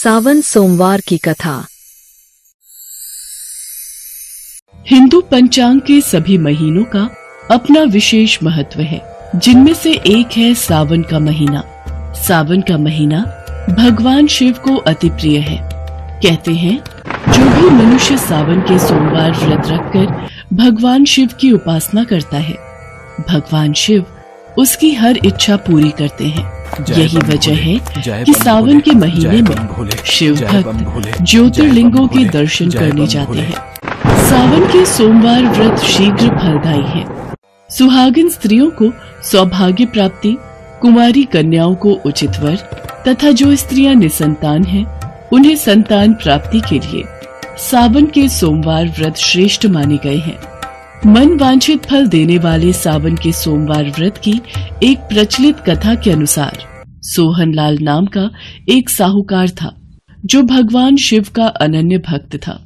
सावन सोमवार की कथा। हिंदू पंचांग के सभी महीनों का अपना विशेष महत्व है, जिनमें से एक है सावन का महीना। सावन का महीना भगवान शिव को अति प्रिय है। कहते हैं जो भी मनुष्य सावन के सोमवार व्रत रखकर भगवान शिव की उपासना करता है, भगवान शिव उसकी हर इच्छा पूरी करते हैं। यही वजह है कि सावन के महीने में शिव भक्त ज्योतिर्लिंगों के दर्शन करने जाते हैं। सावन के सोमवार व्रत शीघ्र फलदायी है। सुहागिन स्त्रियों को सौभाग्य प्राप्ति, कुमारी कन्याओं को उचित वर तथा जो स्त्रियां निसंतान हैं, उन्हें संतान प्राप्ति के लिए सावन के सोमवार व्रत श्रेष्ठ माने गए हैं। मन वांछित फल देने वाले सावन के सोमवार व्रत की एक प्रचलित कथा के अनुसार सोहनलाल नाम का एक साहूकार था, जो भगवान शिव का अनन्य भक्त था।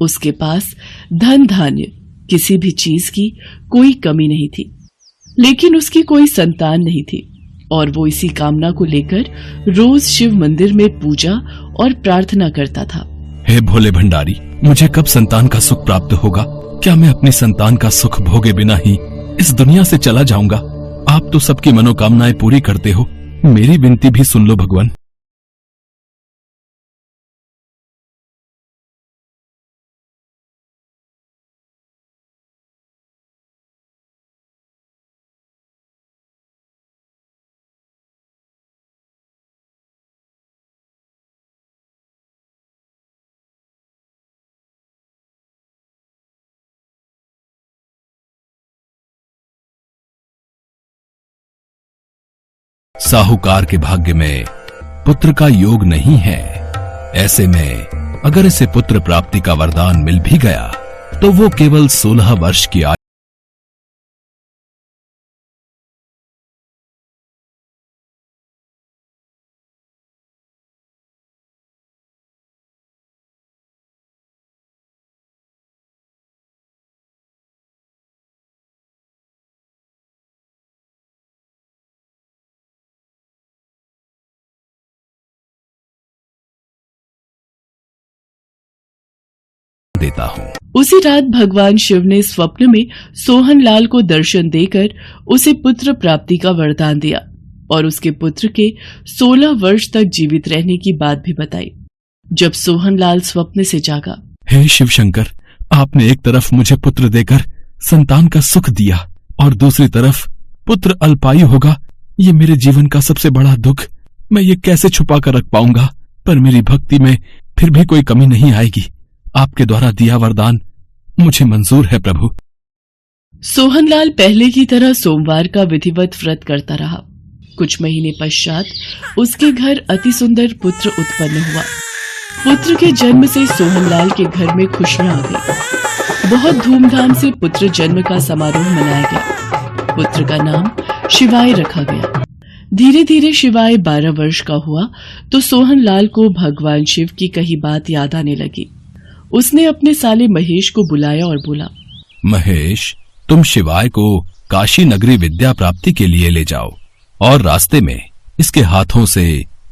उसके पास धन धान्य किसी भी चीज की कोई कमी नहीं थी, लेकिन उसकी कोई संतान नहीं थी और वो इसी कामना को लेकर रोज शिव मंदिर में पूजा और प्रार्थना करता था। हे भोले भंडारी, मुझे कब संतान का सुख प्राप्त होगा? क्या मैं अपनी संतान का सुख भोगे बिना ही इस दुनिया से चला जाऊंगा? आप तो सबकी मनोकामनाएं पूरी करते हो, मेरी विनती भी सुन लो भगवान। साहूकार के भाग्य में पुत्र का योग नहीं है। ऐसे में अगर इसे पुत्र प्राप्ति का वरदान मिल भी गया तो वो केवल 16 वर्ष की आयु देता हूं। उसी रात भगवान शिव ने स्वप्न में सोहनलाल को दर्शन देकर उसे पुत्र प्राप्ति का वरदान दिया और उसके पुत्र के 16 वर्ष तक जीवित रहने की बात भी बताई। जब सोहनलाल स्वप्न से जागा, हे शिव शंकर, आपने एक तरफ मुझे पुत्र देकर संतान का सुख दिया और दूसरी तरफ पुत्र अल्पायु होगा। ये मेरे जीवन का सबसे बड़ा दुख। मैं ये कैसे छुपा कर रख पाऊंगा? पर मेरी भक्ति में फिर भी कोई कमी नहीं आएगी। आपके द्वारा दिया वरदान मुझे मंजूर है प्रभु। सोहनलाल पहले की तरह सोमवार का विधिवत व्रत करता रहा। कुछ महीने पश्चात उसके घर अति सुंदर पुत्र उत्पन्न हुआ। पुत्र के जन्म से सोहनलाल के घर में खुशियां आ गई। बहुत धूमधाम से पुत्र जन्म का समारोह मनाया गया। पुत्र का नाम शिवाय रखा गया। धीरे धीरे शिवाय 12 वर्ष का हुआ तो सोहनलाल को भगवान शिव की कही बात याद आने लगी। उसने अपने साले महेश को बुलाया और बोला, महेश, तुम शिवाय को काशी नगरी विद्या प्राप्ति के लिए ले जाओ और रास्ते में इसके हाथों से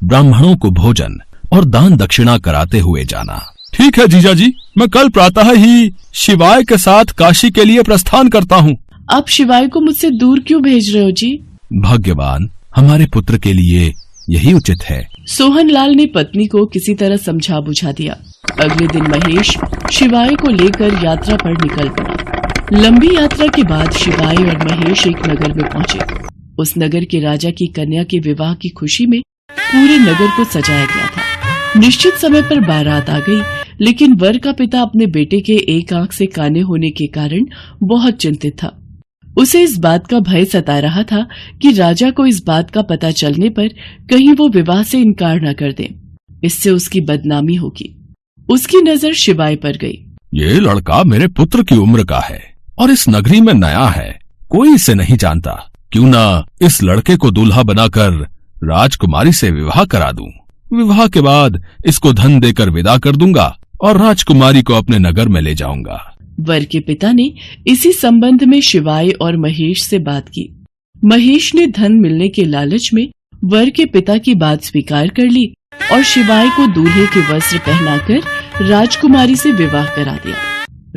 ब्राह्मणों को भोजन और दान दक्षिणा कराते हुए जाना। ठीक है जीजा जी, मैं कल प्रातः ही शिवाय के साथ काशी के लिए प्रस्थान करता हूँ। आप शिवाय को मुझसे दूर क्यों भेज रहे हो जी? भाग्यवान, हमारे पुत्र के लिए यही उचित है। सोहनलाल ने पत्नी को किसी तरह समझा बुझा दिया। अगले दिन महेश शिवाय को लेकर यात्रा पर निकल पड़ा। लंबी यात्रा के बाद शिवाय और महेश एक नगर में पहुंचे। उस नगर के राजा की कन्या के विवाह की खुशी में पूरे नगर को सजाया गया था। निश्चित समय पर बारात आ गई, लेकिन वर का पिता अपने बेटे के एक आंख से काने होने के कारण बहुत चिंतित था। उसे इस बात का भय सता रहा था कि राजा को इस बात का पता चलने पर कहीं वो विवाह से इनकार न कर दे, इससे उसकी बदनामी होगी। उसकी नजर शिवाय पर गई। ये लड़का मेरे पुत्र की उम्र का है और इस नगरी में नया है, कोई इसे नहीं जानता। क्यों ना इस लड़के को दूल्हा बनाकर राजकुमारी से विवाह करा दूं। विवाह के बाद इसको धन देकर विदा कर दूंगा और राजकुमारी को अपने नगर में ले जाऊंगा। वर के पिता ने इसी संबंध में शिवाय और महेश से बात की। महेश ने धन मिलने के लालच में वर के पिता की बात स्वीकार कर ली और शिवाय को दूल्हे के वस्त्र पहनाकर राजकुमारी से विवाह करा दिया।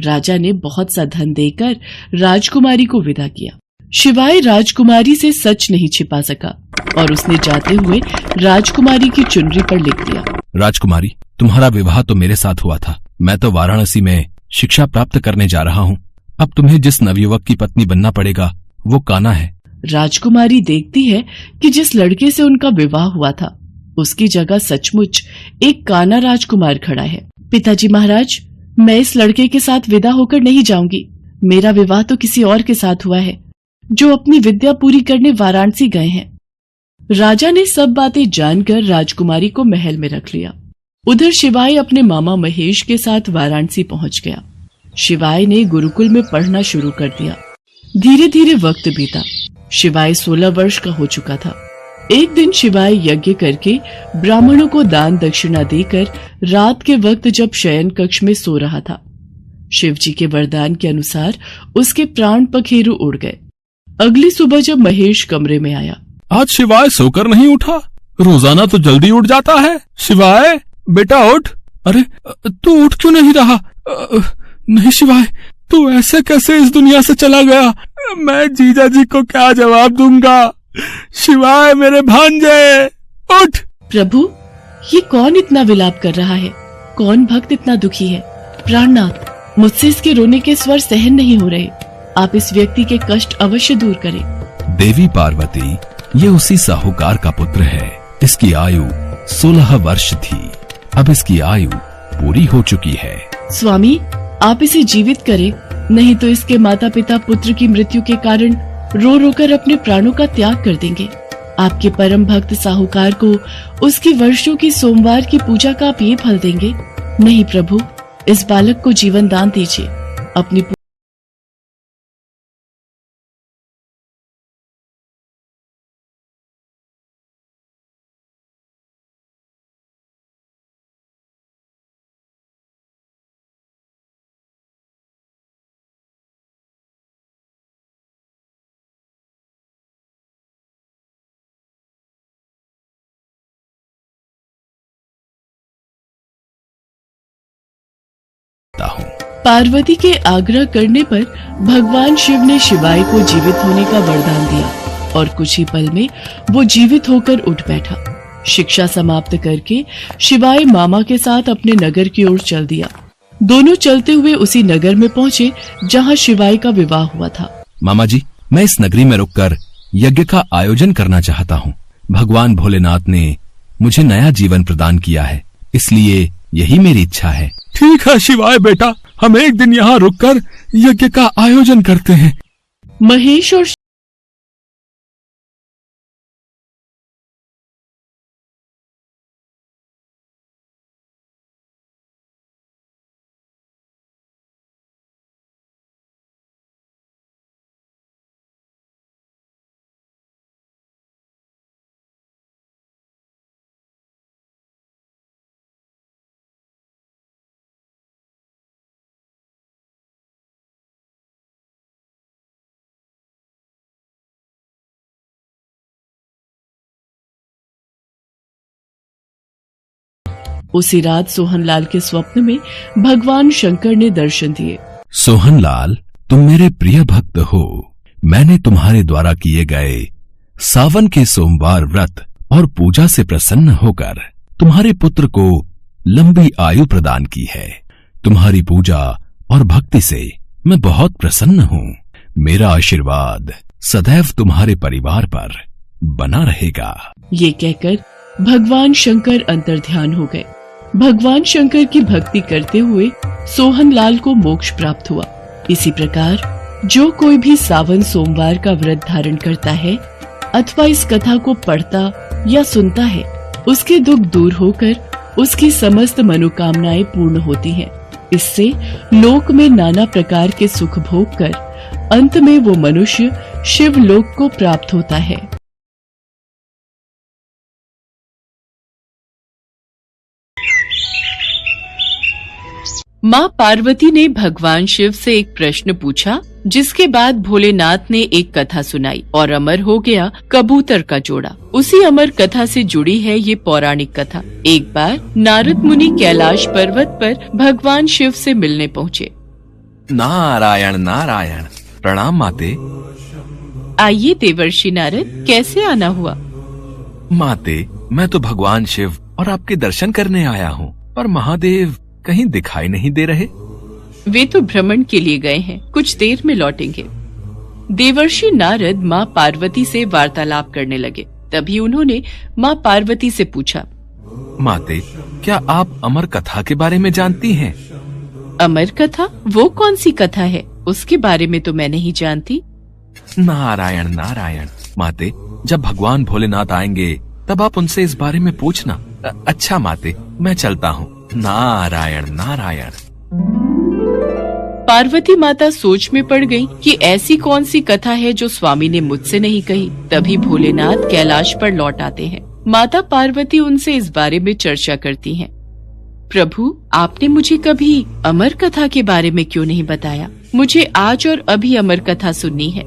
राजा ने बहुत सा धन देकर राजकुमारी को विदा किया। शिवाय राजकुमारी से सच नहीं छिपा सका और उसने जाते हुए राजकुमारी की चुनरी पर लिख दिया, राजकुमारी, तुम्हारा विवाह तो मेरे साथ हुआ था। मैं तो वाराणसी में शिक्षा प्राप्त करने जा रहा हूँ। अब तुम्हें जिस नवयुवक की पत्नी बनना पड़ेगा वो कान्हा है। राजकुमारी देखती है कि जिस लड़के से उनका विवाह हुआ था उसकी जगह सचमुच एक कान्हा राजकुमार खड़ा है। पिताजी महाराज, मैं इस लड़के के साथ विदा होकर नहीं जाऊंगी। मेरा विवाह तो किसी और के साथ हुआ है जो अपनी विद्या पूरी करने वाराणसी गए हैं। राजा ने सब बातें जानकर राजकुमारी को महल में रख लिया। उधर शिवाय अपने मामा महेश के साथ वाराणसी पहुंच गया। शिवाय ने गुरुकुल में पढ़ना शुरू कर दिया। धीरे धीरे वक्त बीता। शिवाय 16 वर्ष का हो चुका था। एक दिन शिवाय यज्ञ करके ब्राह्मणों को दान दक्षिणा देकर रात के वक्त जब शयन कक्ष में सो रहा था, शिवजी के वरदान के अनुसार उसके प्राण पखेरु उड़ गए। अगली सुबह जब महेश कमरे में आया, आज शिवाय सोकर नहीं उठा? रोजाना तो जल्दी उठ जाता है। शिवाय बेटा उठ। अरे तू उठ क्यों नहीं रहा? नहीं शिवाय, तू ऐसे कैसे इस दुनिया से चला गया? मैं जीजा जी को क्या जवाब दूंगा? शिवाय मेरे भांजे, उठ। प्रभु, ये कौन इतना विलाप कर रहा है? कौन भक्त इतना दुखी है? प्राणनाथ, मुझसे इसके रोने के स्वर सहन नहीं हो रहे। आप इस व्यक्ति के कष्ट अवश्य दूर करें। देवी पार्वती, ये उसी साहूकार का पुत्र है। इसकी आयु 16 वर्ष थी। अब इसकी आयु पूरी हो चुकी है। स्वामी, आप इसे जीवित करें, नहीं तो इसके माता पिता पुत्र की मृत्यु के कारण रो रोकर अपने प्राणों का त्याग कर देंगे। आपके परम भक्त साहूकार को उसकी वर्षों की सोमवार की पूजा का आप ये फल देंगे? नहीं प्रभु, इस बालक को जीवन दान दीजिए। अपनी पार्वती के आग्रह करने पर भगवान शिव ने शिवाय को जीवित होने का वरदान दिया और कुछ ही पल में वो जीवित होकर उठ बैठा। शिक्षा समाप्त करके शिवाय मामा के साथ अपने नगर की ओर चल दिया। दोनों चलते हुए उसी नगर में पहुंचे जहां शिवाय का विवाह हुआ था। मामा जी, मैं इस नगरी में रुककर यज्ञ का आयोजन करना चाहता हूँ। भगवान भोलेनाथ ने मुझे नया जीवन प्रदान किया है, इसलिए यही मेरी इच्छा है। ठीक है शिवाय बेटा, हम एक दिन यहाँ रुककर यज्ञ का आयोजन करते हैं। महेश और उसी रात सोहनलाल के स्वप्न में भगवान शंकर ने दर्शन दिए। सोहनलाल, तुम मेरे प्रिय भक्त हो। मैंने तुम्हारे द्वारा किए गए सावन के सोमवार व्रत और पूजा से प्रसन्न होकर तुम्हारे पुत्र को लंबी आयु प्रदान की है। तुम्हारी पूजा और भक्ति से मैं बहुत प्रसन्न हूँ। मेरा आशीर्वाद सदैव तुम्हारे परिवार पर बना रहेगा। ये कहकर भगवान शंकर अंतर्ध्यान हो गए। भगवान शंकर की भक्ति करते हुए सोहनलाल को मोक्ष प्राप्त हुआ। इसी प्रकार जो कोई भी सावन सोमवार का व्रत धारण करता है अथवा इस कथा को पढ़ता या सुनता है, उसके दुख दूर होकर उसकी समस्त मनोकामनाएं पूर्ण होती हैं। इससे लोक में नाना प्रकार के सुख भोग कर अंत में वो मनुष्य शिव लोक को प्राप्त होता है। माँ पार्वती ने भगवान शिव से एक प्रश्न पूछा जिसके बाद भोलेनाथ ने एक कथा सुनाई और अमर हो गया कबूतर का जोड़ा। उसी अमर कथा से जुड़ी है ये पौराणिक कथा। एक बार नारद मुनि कैलाश पर्वत पर भगवान शिव से मिलने पहुँचे। नारायण नारायण, प्रणाम माते। आइए देवर्षि नारद, कैसे आना हुआ? माते, मैं तो भगवान शिव और आपके दर्शन करने आया हूँ, पर महादेव कहीं दिखाई नहीं दे रहे। वे तो भ्रमण के लिए गए हैं, कुछ देर में लौटेंगे। देवर्षि नारद माँ पार्वती से वार्तालाप करने लगे। तभी उन्होंने माँ पार्वती से पूछा, माते, क्या आप अमर कथा के बारे में जानती हैं? अमर कथा? वो कौन सी कथा है? उसके बारे में तो मैं नहीं जानती। नारायण नारायण, माते, जब भगवान भोलेनाथ आएंगे तब आप उनसे इस बारे में पूछना। अच्छा माते, मैं चलता हूँ। नारायण नारायण। पार्वती माता सोच में पड़ गई कि ऐसी कौन सी कथा है जो स्वामी ने मुझसे नहीं कही। तभी भोलेनाथ कैलाश पर लौट आते हैं। माता पार्वती उनसे इस बारे में चर्चा करती हैं। प्रभु, आपने मुझे कभी अमर कथा के बारे में क्यों नहीं बताया? मुझे आज और अभी अमर कथा सुननी है।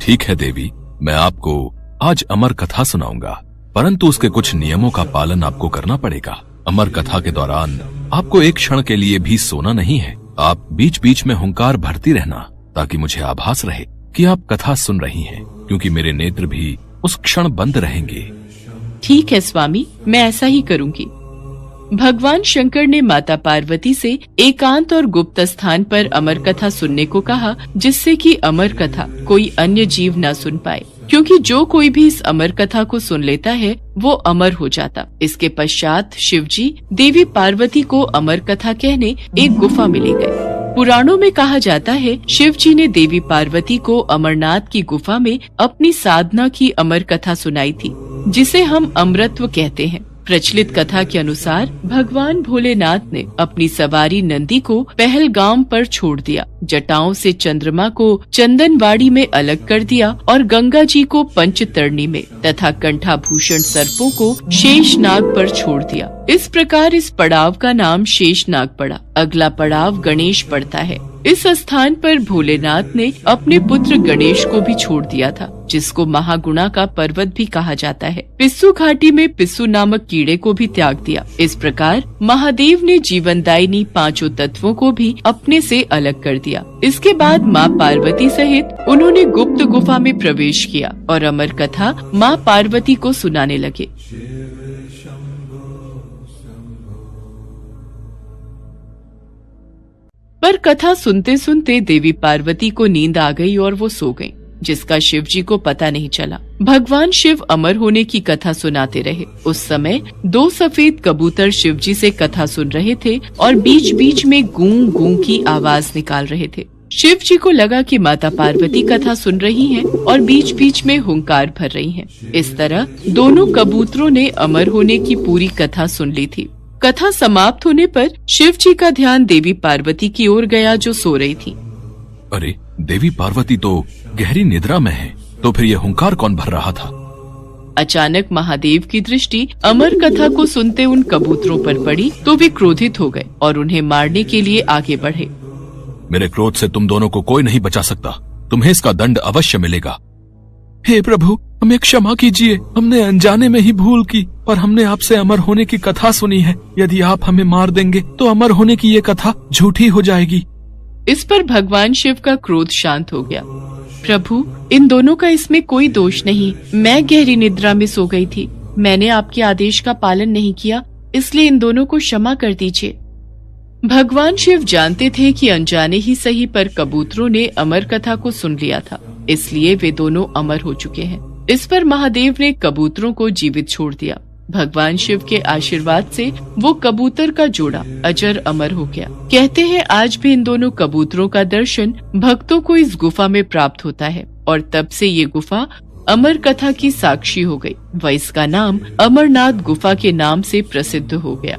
ठीक है देवी, मैं आपको आज अमर कथा सुनाऊंगा, परंतु उसके कुछ नियमों का पालन आपको करना पड़ेगा। अमर कथा के दौरान आपको एक क्षण के लिए भी सोना नहीं है। आप बीच बीच में हुंकार भरती रहना, ताकि मुझे आभास रहे कि आप कथा सुन रही हैं, क्योंकि मेरे नेत्र भी उस क्षण बंद रहेंगे। ठीक है स्वामी, मैं ऐसा ही करूंगी। भगवान शंकर ने माता पार्वती से एकांत और गुप्त स्थान पर अमर कथा सुनने को कहा, जिससे कि अमर कथा कोई अन्य जीव न सुन पाए, क्योंकि जो कोई भी इस अमर कथा को सुन लेता है वो अमर हो जाता। इसके पश्चात शिवजी देवी पार्वती को अमर कथा कहने एक गुफा में ले गए। पुराणों में कहा जाता है शिवजी ने देवी पार्वती को अमरनाथ की गुफा में अपनी साधना की अमर कथा सुनाई थी, जिसे हम अमृतत्व कहते हैं। प्रचलित कथा के अनुसार भगवान भोलेनाथ ने अपनी सवारी नंदी को पहलगाम पर छोड़ दिया, जटाओं से चंद्रमा को चंदनवाड़ी में अलग कर दिया और गंगा जी को पंचतरणी में तथा कंठाभूषण सर्पों को शेषनाग पर छोड़ दिया। इस प्रकार इस पड़ाव का नाम शेषनाग पड़ा। अगला पड़ाव गणेश पड़ता है। इस स्थान पर भोलेनाथ ने अपने पुत्र गणेश को भी छोड़ दिया था, जिसको महागुणा का पर्वत भी कहा जाता है। पिस्सू घाटी में पिस्सू नामक कीड़े को भी त्याग दिया। इस प्रकार महादेव ने जीवनदायिनी पांचों तत्वों को भी अपने से अलग कर दिया। इसके बाद माँ पार्वती सहित उन्होंने गुप्त गुफा में प्रवेश किया और अमर कथा माँ पार्वती को सुनाने लगे। पर कथा सुनते सुनते देवी पार्वती को नींद आ गई और वो सो गईं, जिसका शिवजी को पता नहीं चला। भगवान शिव अमर होने की कथा सुनाते रहे। उस समय 2 सफेद कबूतर शिवजी से कथा सुन रहे थे और बीच बीच में गूं गूं की आवाज निकाल रहे थे। शिवजी को लगा कि माता पार्वती कथा सुन रही हैं और बीच बीच में हुंकार भर रही हैं। इस तरह दोनों कबूतरों ने अमर होने की पूरी कथा सुन ली थी। कथा समाप्त होने पर शिव जी का ध्यान देवी पार्वती की ओर गया, जो सो रही थी। अरे, देवी पार्वती तो गहरी निद्रा में है, तो फिर ये हुंकार कौन भर रहा था? अचानक महादेव की दृष्टि अमर कथा को सुनते उन कबूतरों पर पड़ी, तो वे क्रोधित हो गए और उन्हें मारने के लिए आगे बढ़े। मेरे क्रोध से तुम दोनों को कोई नहीं बचा सकता। तुम्हें इसका दंड अवश्य मिलेगा। हे प्रभु, हमें क्षमा कीजिए। हमने अनजाने में ही भूल की, पर हमने आपसे अमर होने की कथा सुनी है। यदि आप हमें मार देंगे तो अमर होने की ये कथा झूठी हो जाएगी। इस पर भगवान शिव का क्रोध शांत हो गया। प्रभु, इन दोनों का इसमें कोई दोष नहीं। मैं गहरी निद्रा में सो गई थी। मैंने आपके आदेश का पालन नहीं किया, इसलिए इन दोनों को क्षमा कर दीजिए। भगवान शिव जानते थे कि अनजाने ही सही पर कबूतरों ने अमर कथा को सुन लिया था, इसलिए वे दोनों अमर हो चुके हैं। इस पर महादेव ने कबूतरों को जीवित छोड़ दिया। भगवान शिव के आशीर्वाद से वो कबूतर का जोड़ा अजर अमर हो गया। कहते हैं आज भी इन दोनों कबूतरों का दर्शन भक्तों को इस गुफा में प्राप्त होता है और तब से ये गुफा अमर कथा की साक्षी हो गई व इसका नाम अमरनाथ गुफा के नाम से प्रसिद्ध हो गया।